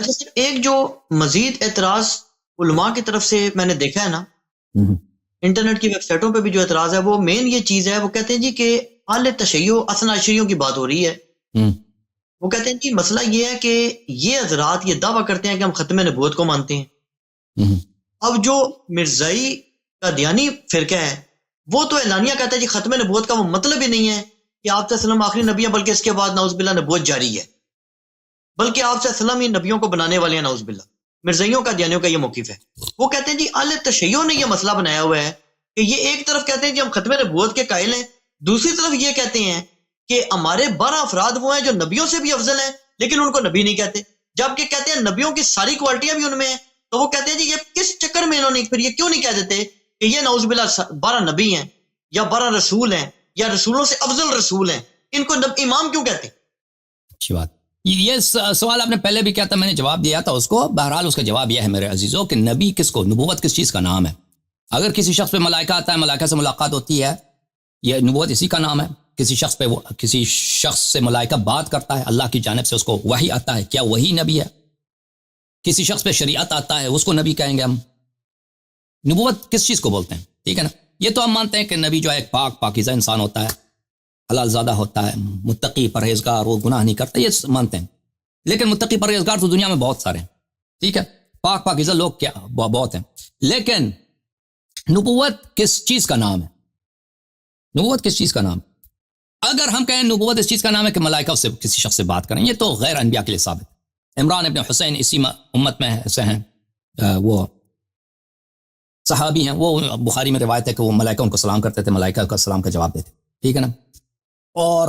اچھا سر، ایک جو مزید اعتراض علماء کی طرف سے میں نے دیکھا ہے نا، انٹرنیٹ کی ویب سائٹوں پہ بھی جو اعتراض ہے وہ مین یہ چیز ہے، وہ کہتے ہیں جی کہ اہل تشیع اثنا عشریوں کی بات ہو رہی ہے. وہ کہتے ہیں جی مسئلہ یہ ہے کہ یہ حضرات یہ دعویٰ کرتے ہیں کہ ہم ختم نبوت کو مانتے ہیں. اب جو مرزائی کا دیانی فرقہ ہے وہ تو اعلانیہ کہتا ہے جی ختم نبوت کا وہ مطلب ہی نہیں ہے کہ آپ صلی اللہ علیہ وسلم آخری نبی ہیں، بلکہ اس کے بعد نعوذ باللہ نبوت جاری ہے، بلکہ آپ صلی اللہ علیہ وسلم ہی نبیوں کو بنانے والے ہیں. نعوذ باللہ مرزائیوں کا دیانیوں کا یہ موقف ہے. وہ کہتے ہیں جی اہل تشیع نے یہ مسئلہ بنایا ہوا ہے کہ یہ ایک طرف کہتے ہیں جی ہم ختم نبوت کے قائل ہیں، دوسری طرف یہ کہتے ہیں کہ ہمارے 12 افراد وہ ہیں جو نبیوں سے بھی افضل ہیں لیکن ان کو نبی نہیں کہتے، جبکہ کہتے ہیں نبیوں کی ساری کوالٹیاں بھی ان میں ہیں. تو وہ کہتے ہیں جی یہ کس چکر میں انہوں نے پھر یہ کیوں نہیں کہہ دیتے کہ یہ نعوذ باللہ 12 نبی ہیں یا 12 رسول ہیں یا رسولوں سے افضل رسول ہیں، ان کو امام کیوں کہتے ہیں؟ اچھی بات. یہ سوال آپ نے پہلے بھی کیا تھا، میں نے جواب دیا تھا اس کو. بہرحال اس کا جواب یہ ہے میرے عزیزوں کہ نبی کس کو، نبوت کس چیز کا نام ہے. اگر کسی شخص پہ ملائکہ آتا ہے، ملائکہ سے ملاقات ہوتی ہے، یہ نبوت اسی کا نام ہے. کسی شخص پہ کسی شخص سے ملائکہ بات کرتا ہے، اللہ کی جانب سے اس کو وحی آتا ہے، کیا وہی نبی ہے؟ کسی شخص پہ شریعت آتا ہے، اس کو نبی کہیں گے ہم. نبوت کس چیز کو بولتے ہیں؟ ٹھیک ہے نا. یہ تو ہم مانتے ہیں کہ نبی جو ہے ایک پاکیزہ انسان ہوتا ہے، حلال زادہ ہوتا ہے، متقی پرہیزگار، وہ گناہ نہیں کرتا، یہ مانتے ہیں. لیکن متقی پرہیزگار تو دنیا میں بہت سارے ہیں، ٹھیک ہے، پاکیزہ لوگ کیا بہت ہیں. لیکن نبوت کس چیز کا نام ہے؟ نبوت کس چیز کا نام؟ اگر ہم کہیں نبوت اس چیز کا نام ہے کہ ملائکہ سے کسی شخص سے بات کریں، یہ تو غیر انبیاء کے لیے ثابت ہے. عمران ابن حسین اسی امت میں سے ہیں، وہ صحابی ہیں، وہ بخاری میں روایت ہے کہ وہ ملائکہ ان کو سلام کرتے تھے، ملائکہ کا سلام کا جواب دیتے، ٹھیک ہے نا. اور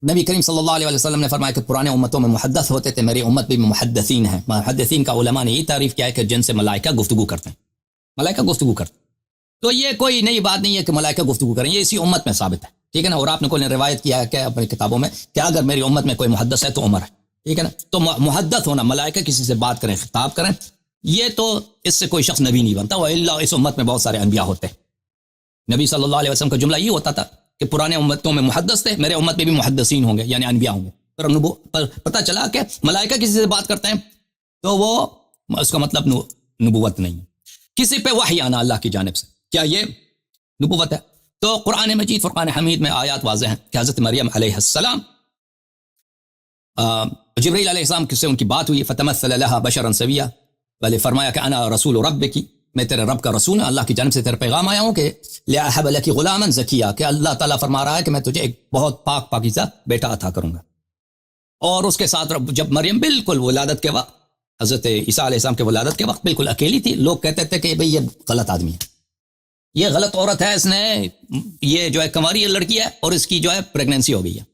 نبی کریم صلی اللہ علیہ وسلم نے فرمایا کہ پرانے امتوں میں محدث ہوتے تھے، میری امت بھی محدثین ہیں. محدثین کا علماء نے یہ تعریف کیا ہے کہ جن سے ملائکہ گفتگو کرتے ہیں، ملائکہ گفتگو کرتے ہیں. تو یہ کوئی نئی بات نہیں ہے کہ ملائکہ گفتگو کریں، یہ اسی امت میں ثابت ہے، ٹھیک ہے نا. اور آپ نے کوئی روایت کیا ہے کہ اپنی کتابوں میں کہ اگر میری امت میں کوئی محدث ہے تو عمر ہے، ٹھیک ہے نا. تو محدث ہونا، ملائکہ کسی سے بات کریں، خطاب کریں، یہ تو اس سے کوئی شخص نبی نہیں بنتا. وَإِلَّا اس امت میں بہت سارے انبیاء ہوتے ہیں. نبی صلی اللہ علیہ وسلم کا جملہ یہ ہوتا تھا کہ پرانے امتوں میں محدث تھے، میرے امت میں بھی محدثین ہوں گے، یعنی انبیاء ہوں گے. پر پتہ چلا کہ ملائکہ کسی سے بات کرتے ہیں تو وہ اس کا مطلب نبوت نہیں ہے. کسی پہ وحی آنا اللہ کی جانب سے، کیا یہ نبوت ہے؟ تو قرآن مجید فرقان حمید میں آیات واضح ہیں کہ حضرت مریم علیہ السلام، جبریل علیہ السلام سے ان کی بات ہوئی، فتمثل لها بشرا سویا، بلے فرمایا کہ انا رسول ربک، میں تیرے رب کا رسول ہوں، اللہ کی جانب سے تیرے پیغام آیا ہوں کہ لأحب لك غلاما زکیا، کہ اللہ تعالیٰ فرما رہا ہے کہ میں تجھے ایک بہت پاکیزہ بیٹا عطا کروں گا. اور اس کے ساتھ جب مریم بالکل ولادت کے وقت، حضرت عیسیٰ علیہ السلام کے ولادت کے وقت بالکل اکیلی تھی. لوگ کہتے تھے کہ بھئی یہ غلط آدمی ہے، یہ غلط عورت ہے، اس نے یہ جو ہے کنواری لڑکی ہے اور اس کی جو ہے پریگننسی ہو گئی ہے،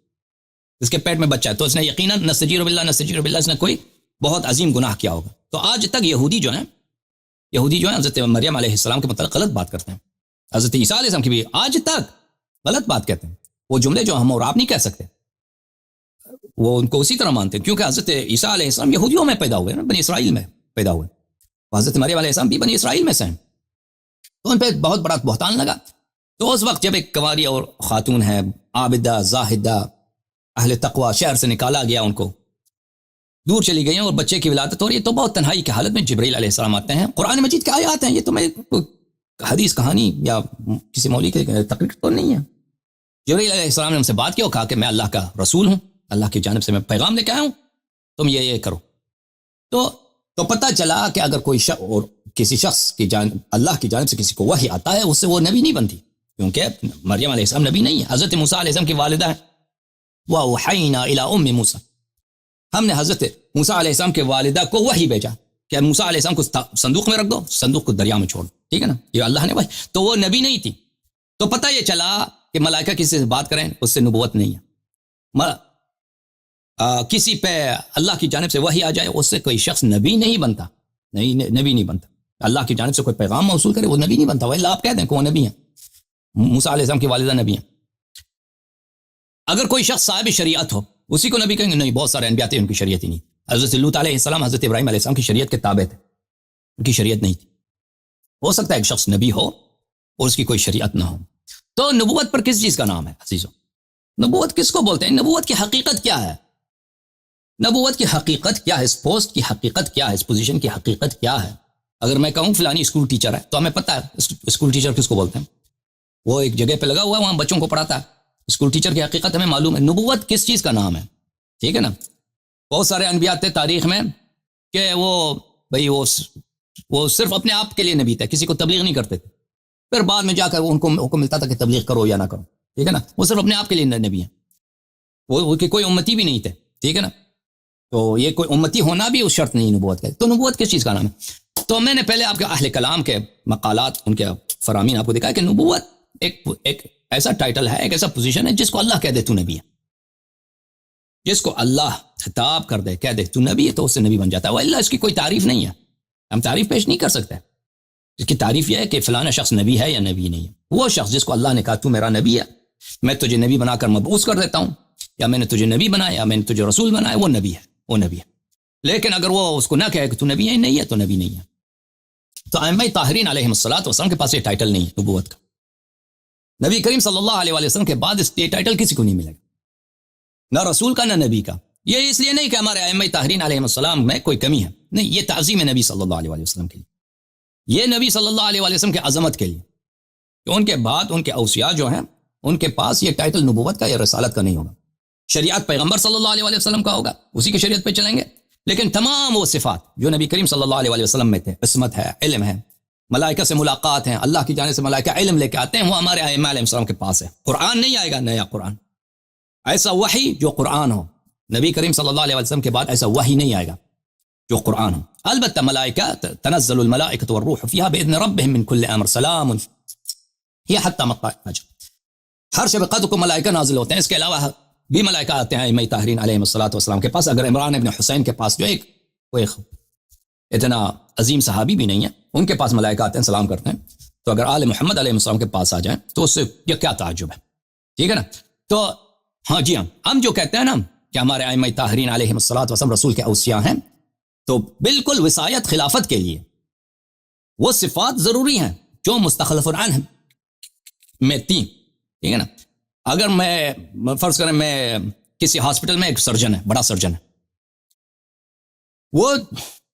اس کے پیٹ میں بچہ ہے، تو اس نے یقیناً نستجیر باللہ اس نے کوئی بہت عظیم گناہ کیا ہوگا. تو آج تک یہودی جو ہیں حضرت مریم علیہ السلام کے متعلق غلط بات کرتے ہیں. حضرت عیسیٰ علیہ السلام کی بھی آج تک غلط بات کہتے ہیں. وہ جملے جو ہم اور آپ نہیں کہہ سکتے، وہ ان کو اسی طرح مانتے ہیں، کیونکہ حضرت عیسیٰ علیہ السلام یہودیوں میں پیدا ہوئے، بنی اسرائیل میں پیدا ہوئے، حضرت مریم علیہ السلام بھی بنی اسرائیل میں سے ہیں. تو ان پہ بہت بڑا بہتان لگا. تو اس وقت جب ایک کنواری اور خاتون ہے، عابدہ زاہدہ اہل تقوی، شہر سے نکالا گیا، ان کو دور چلی گئی ہیں اور بچے کی ولادت ہو رہی ہے، تو بہت تنہائی کی حالت میں جبریل علیہ السلام آتے ہیں. قرآن مجید کے آیات ہیں، یہ تو میں حدیث کہانی یا کسی مولوی کی تقریر تو نہیں ہے. جبریل علیہ السلام نے ان سے بات کی اور کہا کہ میں اللہ کا رسول ہوں، اللہ کی جانب سے میں پیغام لے کے آیا ہوں، تم یہ کرو. تو پتہ چلا کہ اگر کوئی اور کسی شخص کی اللہ کی جانب سے کسی کو وحی آتا ہے، اس سے وہ نبی نہیں بنتی، کیونکہ مریم علیہ السلام نبی نہیں ہے. حضرت موسیٰ علیہ السلام کی والدہ ہیں، وَأَوْحَيْنَا إِلَىٰ أُمِّ مُوسَىٰ، ہم نے حضرت موسیٰ علیہ السلام کے والدہ کو وحی بھیجا کہ موسیٰ علیہ السلام کو صندوق میں رکھ دو، صندوق کو دریا میں چھوڑ دو، ٹھیک ہے نا. یہ اللہ نے وحی، تو وہ نبی نہیں تھی. تو پتہ یہ چلا کہ ملائکہ کسی سے بات کریں اس سے نبوت نہیں ہے. کسی پہ اللہ کی جانب سے وحی آ جائے اس سے کوئی شخص نبی نہیں بنتا، نبی نہیں بنتا. اللہ کی جانب سے کوئی پیغام موصول کرے وہ نبی نہیں بنتا. وَإِلَّا آپ کہہ دیں کہ وہ نبی ہیں، موسیٰ علیہ السلام کی والدہ نبی ہیں. اگر کوئی شخص صاحب شریعت ہو اسی کو نبی کہیں گے؟ نہیں، بہت سارے انبیاء تھے ان کی شریعت ہی نہیں. حضرت لوط علیہ السلام حضرت ابراہیم علیہ السلام کی شریعت کے تابع تھے، ان کی شریعت نہیں تھی. ہو سکتا ہے ایک شخص نبی ہو اور اس کی کوئی شریعت نہ ہو. تو نبوت پر کس چیز کا نام ہے عزیزو؟ نبوت کس کو بولتے ہیں؟ نبوت کی حقیقت کیا ہے؟ نبوت کی حقیقت کیا ہے، اس پوسٹ کی حقیقت کیا ہے، اس پوزیشن کی حقیقت کیا ہے؟ اگر میں کہوں فلانی اسکول ٹیچر ہے تو ہمیں پتہ ہے اسکول ٹیچر کس کو بولتے ہیں، وہ ایک جگہ پہ لگا ہوا ہے، وہاں بچوں کو پڑھاتا ہے، اسکول ٹیچر کی حقیقت ہمیں معلوم ہے۔ نبوت کس چیز کا نام ہے؟ ٹھیک ہے نا، بہت سارے انبیاء تھے تاریخ میں کہ وہ صرف اپنے آپ کے لیے نبی تھے، کسی کو تبلیغ نہیں کرتے تھے، پھر بعد میں جا کر ان کو حکم ملتا تھا کہ تبلیغ کرو یا نہ کرو، ٹھیک ہے نا، وہ صرف اپنے آپ کے لیے نبی ہیں، وہ کوئی امتی بھی نہیں تھے، ٹھیک ہے نا، تو یہ کوئی امتی ہونا بھی اس شرط نہیں نبوت کا۔ تو نبوت کس چیز کا نام ہے؟ تو میں نے پہلے آپ کے اہل کلام کے مقالات، ان کے فرامین آپ کو دکھایا کہ نبوت ایک ایسا ٹائٹل ہے، ایک ایسا پوزیشن ہے جس کو اللہ کہہ دے تو نبی ہے، جس کو اللہ خطاب کر دے، کہہ دے تو نبی ہے، تو اس سے نبی بن جاتا ہے، وإلا اس کی کوئی تعریف نہیں ہے، ہم تعریف پیش نہیں کر سکتے۔ اس کی تعریف یہ ہے کہ فلانا شخص نبی ہے یا نبی نہیں ہے، وہ شخص جس کو اللہ نے کہا تو میرا نبی ہے، میں تجھے نبی بنا کر مبعوث کر دیتا ہوں، یا میں نے تجھے نبی بنایا، یا میں نے تجھے رسول بنایا، وہ نبی ہے، وہ نبی ہے۔ لیکن اگر وہ اس کو نہ کہے کہ تو نبی ہے، نہیں ہے تو نبی نہیں ہے۔ تو ائمہ طاہرین علیہم الصلوۃ والسلام کے پاس یہ ٹائٹل نہیں ہے نبوت کا، نبی کریم صلی اللہ علیہ وآلہ وسلم کے بعد یہ ٹائٹل کسی کو نہیں ملے گا، نہ رسول کا نہ نبی کا۔ یہ اس لیے نہیں کہ ہمارے ائمہ طاہرین علیہم السلام میں کوئی کمی ہے، نہیں، یہ تعظیم ہے نبی صلی اللہ علیہ وآلہ وسلم کے لیے، یہ نبی صلی اللہ علیہ وآلہ وسلم کے عظمت کے لیے کہ ان کے بعد ان کے اوصیاء جو ہیں ان کے پاس یہ ٹائٹل نبوت کا یا رسالت کا نہیں ہوگا۔ شریعت پیغمبر صلی اللہ علیہ وآلہ وسلم کا ہوگا، اسی کی شریعت پہ چلیں گے، لیکن تمام وہ صفات جو نبی کریم صلی اللہ علیہ وآلہ وسلم میں تھے، عصمت ہے، علم ہے، ملائکہ سے ملاقات ہیں، اللہ کی جانب سے ملائکہ علم لے کے آتے ہیں، وہ ہمارے ائمہ علیہ السلام کے پاس ہے۔ قرآن نہیں آئے گا، نیا قرآن، ایسا وحی جو قرآن ہو، نبی کریم صلی اللہ علیہ وسلم کے بعد ایسا وحی نہیں آئے گا جو قرآن ہو۔ البتہ ملائکہ، تنزل الملائکۃ والروح فیہا باذن ربہم من کل امر سلام ہی حتی مطلع الفجر، ہر شب قدر کو ملائکہ نازل ہوتے ہیں، اس کے علاوہ بھی ملائکہ آتے ہیں ائمہ طاہرین علیہم الصلوۃ والسلام کے پاس۔ اگر عمران ابن حسین کے پاس جو کوئی اتنا عظیم صحابی بھی نہیں ہے، ان کے پاس ملائکہ آتے ہیں، سلام کرتے ہیں، تو اگر آل محمد علیہ السلام کے پاس آ جائیں تو اس سے یہ کیا تعجب ہے، ٹھیک ہے نا۔ تو ہاں جی، ہم جو کہتے ہیں نا کہ ہمارے ائمہ طاہرین علیہم الصلوۃ والسلام رسول کے اوصیاء ہیں، تو بالکل وصایت خلافت کے لیے وہ صفات ضروری ہیں جو مستخلف عنہ میں تھی، ٹھیک ہے نا۔ اگر میں فرض کریں میں کسی ہاسپٹل میں ایک سرجن ہے، بڑا سرجن ہے، وہ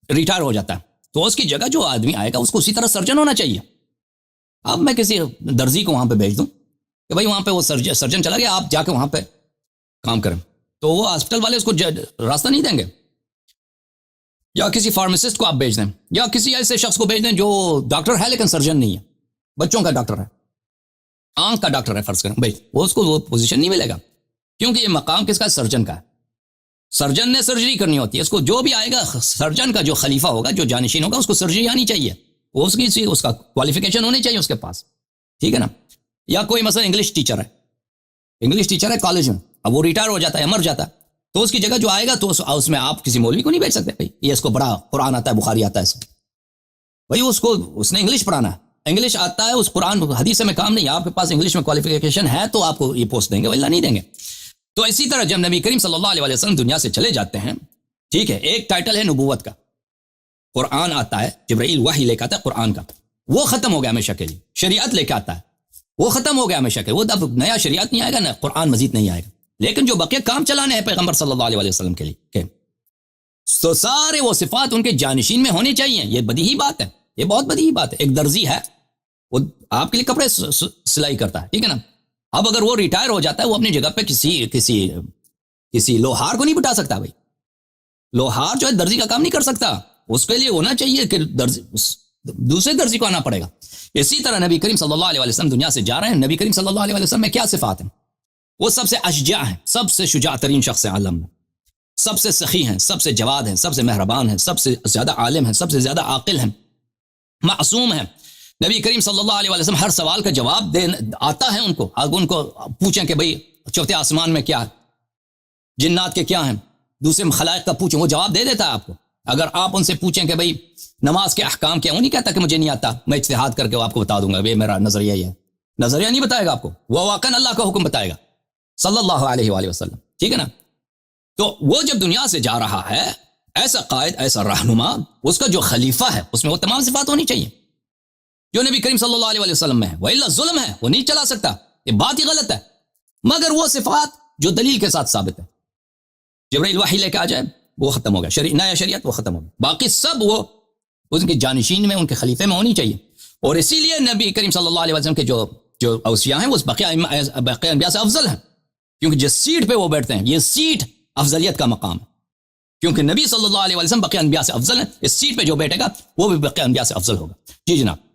ریٹائر ہو جاتا ہے، تو اس کی جگہ جو آدمی آئے گا اس کو اسی طرح سرجن ہونا چاہیے۔ اب میں کسی درزی کو وہاں پہ بھیج دوں کہ بھائی وہاں پہ وہ سرجن چلا گیا، آپ جا کے وہاں پہ کام کریں، تو وہ ہاسپٹل والے اس کو راستہ نہیں دیں گے۔ یا کسی فارماسسٹ کو آپ بھیج دیں، یا کسی ایسے شخص کو بھیج دیں جو ڈاکٹر ہے لیکن سرجن نہیں ہے، بچوں کا ڈاکٹر ہے، آنکھ کا ڈاکٹر ہے فرض کریں، بھائی وہ اس کو وہ پوزیشن نہیں ملے گا، کیونکہ یہ مقام کس کا ہے؟ سرجن کا ہے۔ سرجن نے سرجری کرنی ہوتی ہے، اس کو جو بھی آئے گا، سرجن کا جو خلیفہ ہوگا، جو جانشین ہوگا، اس کو سرجری آنی چاہیے، وہ اس کا کوالیفیکیشن ہونی چاہیے اس کے پاس، ٹھیک ہے نا۔ یا کوئی مثلا انگلش ٹیچر ہے کالج میں، اب وہ ریٹائر ہو جاتا ہے، مر جاتا ہے، تو اس کی جگہ جو آئے گا تو اس میں آپ کسی مولوی کو نہیں بھیج سکتے، بھائی یہ اس کو بڑا قرآن آتا ہے، بخاری آتا ہے، بھائی اس نے انگلش پڑھانا ہے، انگلش آتا ہے، اس قرآن حدیث میں کام نہیں، آپ کے پاس انگلش میں کوالیفیکیشن ہے تو آپ کو یہ پوسٹ دیں گے، ولا نہیں دیں گے۔ تو اسی طرح جب نبی کریم صلی اللہ علیہ وسلم دنیا سے چلے جاتے ہیں، ٹھیک ہے، ایک ٹائٹل ہے نبوت کا، قرآن آتا ہے، جبرائیل وحی لے کے آتا ہے قرآن کا، وہ ختم ہو گیا ہمیشہ کے لیے۔ شریعت لے کے آتا ہے، وہ ختم ہو گیا ہمیشہ کے، وہ اب نیا شریعت نہیں آئے گا، نہ قرآن مزید نہیں آئے گا، لیکن جو بقیہ کام چلانے ہیں پیغمبر صلی اللہ علیہ وسلم کے لیے، تو سارے وہ صفات ان کے جانشین میں ہونی چاہیے۔ یہ بدیہی بات ہے، یہ بہت بدیہی بات ہے۔ ایک درزی ہے، وہ آپ کے لیے کپڑے سلائی کرتا ہے، ٹھیک ہے نا، اب اگر وہ ریٹائر ہو جاتا ہے، وہ اپنی جگہ پہ کسی لوہار کو نہیں بٹھا سکتا، بھائی لوہار جو ہے درزی کا کام نہیں کر سکتا، اس کے لیے ہونا چاہیے کہ دوسرے درزی کو آنا پڑے گا۔ اسی طرح نبی کریم صلی اللہ علیہ وسلم دنیا سے جا رہے ہیں، نبی کریم صلی اللہ علیہ وسلم میں کیا صفات ہیں؟ وہ سب سے اشجاع ہیں، سب سے شجاع ترین شخص عالم میں، سب سے سخی ہیں، سب سے جواد ہیں، سب سے مہربان ہیں، سب سے زیادہ عالم ہیں، سب سے زیادہ عاقل ہیں، معصوم ہیں۔ نبی کریم صلی اللہ علیہ وسلم ہر سوال کا جواب آتا ہے ان کو، اگر ان کو پوچھیں کہ بھئی چوتھے آسمان میں کیا ہے، جنات کے کیا ہیں، دوسرے خلائق کا پوچھیں، وہ جواب دے دیتا ہے آپ کو۔ اگر آپ ان سے پوچھیں کہ بھئی نماز کے احکام کیا، وہ نہیں کہتا کہ مجھے نہیں آتا، میں اجتہاد کر کے آپ کو بتا دوں گا، یہ میرا نظریہ یہ ہے، نظریہ نہیں بتائے گا آپ کو، وہ واقعاً اللہ کا حکم بتائے گا صلی اللہ علیہ وآلہ وسلم، ٹھیک ہے نا۔ تو وہ جب دنیا سے جا رہا ہے، ایسا قائد، ایسا رہنما، اس کا جو خلیفہ ہے اس میں وہ تمام صفات ہونی چاہیے جو نبی کریم صلی اللہ علیہ وآلہ وسلم میں ہے، وَإِلَّا ظلم ہے، وہ نہیں چلا سکتا، یہ بات ہی غلط ہے، مگر وہ صفات جو دلیل کے ساتھ ثابت ہے، جبرائیل وحی لے کے آ جائے وہ ختم ہو گیا، نیا شریعت وہ ختم ہو گیا، باقی سب وہ ان کے جانشین میں، ان کے خلیفے میں ہونی چاہیے. اور اسی لیے نبی کریم صلی اللہ علیہ وسلم کے جو اوصیاء ہیں وہ باقی انبیاء سے افضل ہیں، کیونکہ جس سیٹ پہ وہ بیٹھتے ہیں یہ سیٹ افضلیت کا مقام ہے، کیونکہ نبی صلی اللہ علیہ وسلم باقی انبیاء سے افضل ہیں. اس سیٹ پہ جو بیٹھے گا وہ بھی باقی انبیاء سے افضل ہوگا. جی جناب.